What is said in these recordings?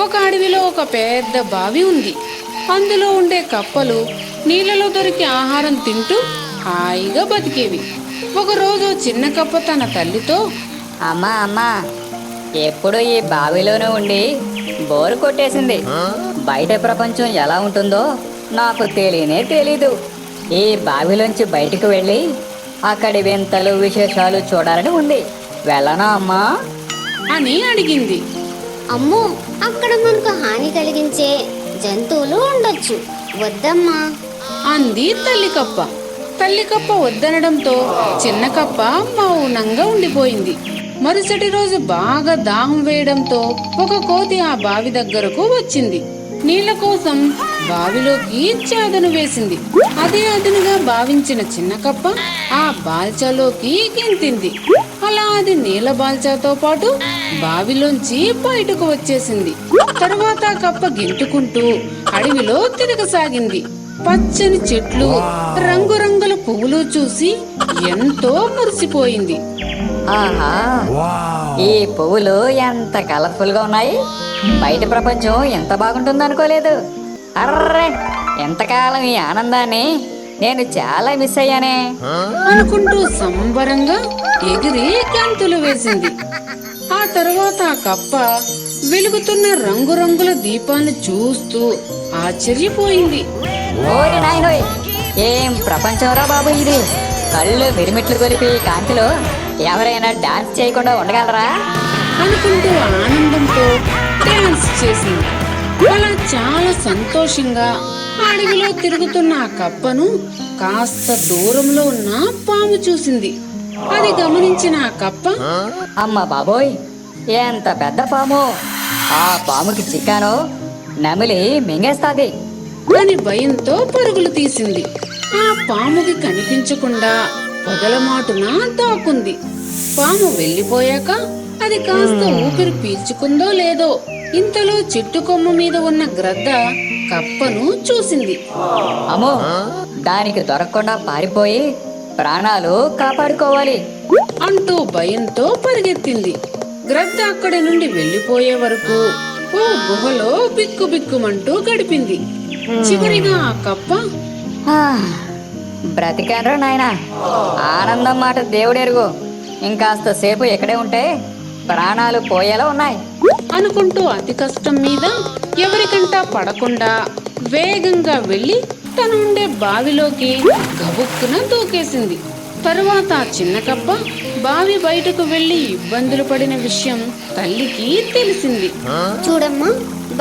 ఒక అడవిలో ఒక పెద్ద బావి ఉంది. అందులో ఉండే కప్పలు నీళ్ళలో దొరికి ఆహారం తింటూ హాయిగా బతికేవి. ఒకరోజు చిన్న కప్ప తన తల్లితో, అమ్మా అమ్మా, ఎప్పుడు ఈ బావిలోనే ఉండి బోరు కొట్టేసింది. బయట ప్రపంచం ఎలా ఉంటుందో నాకు తెలీదు. ఈ బావిలోంచి బయటికి వెళ్ళి అక్కడి వింతలు విశేషాలు చూడాలని ఉంది. వెళ్ళనా అమ్మా అని అడిగింది. అమ్మో, అక్కడ మనకు హాని కలిగించే జంతువులు ఉండొచ్చు, వద్దమ్మా అంది తల్లికప్ప. తల్లికప్ప వద్దనడంతో చిన్న కప్ప మౌనంగా ఉండిపోయింది. మరుసటి రోజు బాగా దాహం వేయడంతో ఒక కోతి ఆ బావి దగ్గరకు వచ్చింది. నీళ్ల కోసం బావిలోకి చాదను వేసింది. అదే అదునుగా భావించిన చిన్న కప్ప ఆ బాల్చాలోకి గెంతింది. అలా అది నీళ్ల బాల్చాతో పాటు బావిలోంచి బయటకు వచ్చేసింది. తరువాత కప్ప గెంతుకుంటూ అడవిలో తిరగసాగింది. పచ్చని చెట్లు, రంగురంగుల పువ్వులు చూసి ఎంతో మురిసిపోయింది. ఆహా, ఈ పువ్వులు ఎంత కలర్ఫుల్ గా ఉన్నాయి. బయట ప్రపంచం ఎంత బాగుంటుంది అనుకోలేదు. అర్రే, ఎంతకాలం ఈ ఆనందాన్ని నేను చాలా మిస్ అయ్యానే అనుకుంటూ సంబరంగా ఎగిరి గంతులు వేసింది. ఆ తరువాత ఆ కప్ప వెలుగుతున్న రంగురంగుల దీపాన్ని చూస్తూ ఆశ్చర్యపోయింది. ఓరి నాయనోయ్, ఏం ప్రపంచంరా బాబు ఇది. కళ్ళు మిరిమిట్లు కొలిపి కాంతిలో ఎవరైనా డాన్స్ చేయకుండా ఉండగలరా అనుకుంటూ ఆనందంతో డాన్స్ చేసింది. అలా చాలా సంతోషంగా అడవిలో తిరుగుతున్న ఆ కప్పను కాస్త దూరంలో ఉన్న పాము చూసింది. అది గమనించిన ఆ కప్ప, అమ్మ బాబోయ్, ఎంత పెద్ద పాము. ఆ పాముకి చిక్కాను, నమిలి మింగేస్తాది అని భయంతో పరుగులు తీసింది. ఆ పాముకి కనిపించకుండా పొదలమాటున దాక్కుంది. పాము వెళ్లిపోయాక అది కాస్త ఊపిరి పీల్చుకుందో లేదో ఇంతలో చెట్టు కొమ్మ మీద ఉన్న గ్రద్ద కప్పను చూసింది. అమ్మో, దానికి దొరకకుండా పారిపోయి ప్రాణాలు కాపాడుకోవాలి అంటూ భయంతో పరిగెత్తింది. గ్రద్ద అక్కడి నుండి వెళ్లిపోయే వరకు ఓ గుహలో బిక్కుబిక్కుమంటూ గడిపింది. చివరిగా ఆ కప్ప, బ్రతికాన్రా నాయనా, ఆనందం మాట దేవుడెరుగు. ఇంకాస్త సేపు ఇక్కడే ఉంటే ప్రాణాలు పోయేలా ఉన్నాయి అనుకుంటూ అతి కష్టం మీద ఎవరికంటా పడకుండా వేగంగా వెళ్లి తనుండే బావిలోకి గబుక్కున దూకేసింది. తరువాత చిన్న కప్ప బావి బయటకు వెళ్లి ఇబ్బందులు పడిన విషయం తల్లికి తెలిసింది. చూడమ్మా,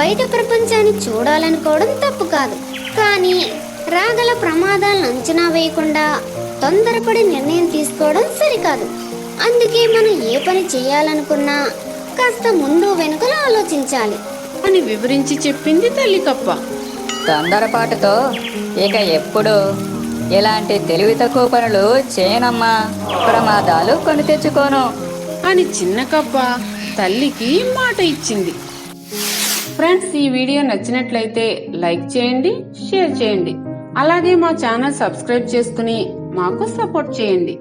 బయట ప్రపంచాన్ని చూడాలనుకోవడం తప్పు కాదు, కానీ రాగల ప్రమాదాలను అంచనా వేయకుండా తొందరపడి నిర్ణయం తీసుకోవడం సరికాదు. అందుకే మనం ఏ పని చేయాలనుకున్నా కాస్త ముందు వెనుకలు ఆలోచించాలి అని వివరించి చెప్పింది తల్లికప్ప. తొందరపాటుతో ఇక ఎప్పుడు ఇలాంటి తెలివి తక్కువ పనులు చేయనమ్మా, ప్రమాదాలు కొని తెచ్చుకోను అని చిన్న కప్ప తల్లికి మాట ఇచ్చింది. ఫ్రెండ్స్, ఈ వీడియో నచ్చినట్లయితే లైక్ చేయండి, షేర్ చేయండి. అలాగే మా ఛానల్ సబ్స్క్రైబ్ చేసుకుని మాకు సపోర్ట్ చేయండి.